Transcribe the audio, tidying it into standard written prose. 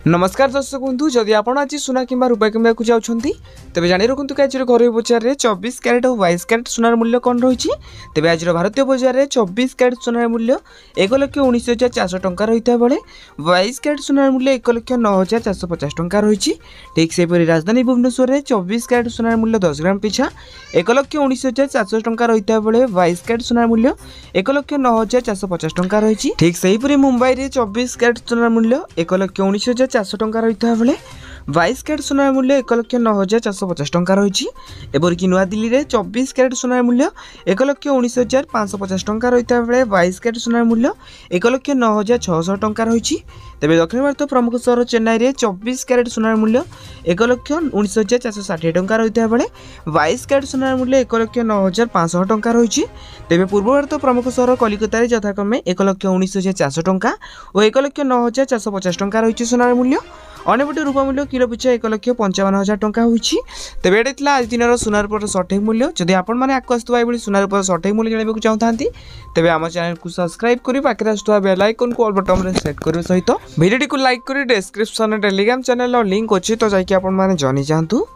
नमस्कार दर्शक बंधु जदि आपण आज सुना कि रूपा किंवा जाऊँगी तेज जाणी रखु कि आज घर बजार में 24 क्यारेट और 22 क्यारेट सुनार मूल्य कौन रही तेज आज भारतीय बजार में 24 क्यारेट सुनार मूल्य 1,19,400 टंका रही बेले 22 क्यारेट सुनार मूल्य 1,09,450 टंका रही। ठीक से राजधानी भुवनेश्वर में 24 क्यारेट सुनार मूल्य 10 ग्राम पिछा 1,19,400 टंका रही बेले 22 क्यारेट सुनार मूल्य 1,09,450 टंका रही। ठीक से मुंबई में 24 क्यारेट सुनार मूल्य 1,19,400 टंका रही बेले 22 क्यारेट सुनार मूल्य 1,09,450 टंका रही। एपरिक नुआदिल्ली में 24 क्यारेट सुनार मूल्य 1,19,550 टंका रही बेले 22 क्यारेट सुनार मूल्य 1,09,600 टंका रही। तेज दक्षिण भारत प्रमुख सहर चेन्नई में 24 क्यारेट सुनार मूल्य 1,19,460 टंका रही बेले 22 क्यारेट सुनार मूल्य 1,09,500 टंका रही। तेज पूर्व भारत प्रमुख सहर कलिकता में यथाक्रमे 1,19,400 टंका और 1,09,450 टंका रही सुनार मूल्य। अन्यपटे रूपा मूल्य किलो पिछा 1,55,000 टंका होइछि। तेबे एटा आज दिन सुनार पर सठिक मूल्य। जदि आपण माने आकु आसुवा एबोली सुनार पर सठिक मूल्य जानिबाकु चाहतांती तेबे आम चैनल को सब्सक्राइब करी पाखरे आसुवा बेल आइकन को ऑल बटन रे सेट करिवे सहित वीडियो को लाइक करी डिस्क्रिप्शन रे टेलीग्राम चैनल लिंक अछि तो जाई कि आपण माने जानि जांतु।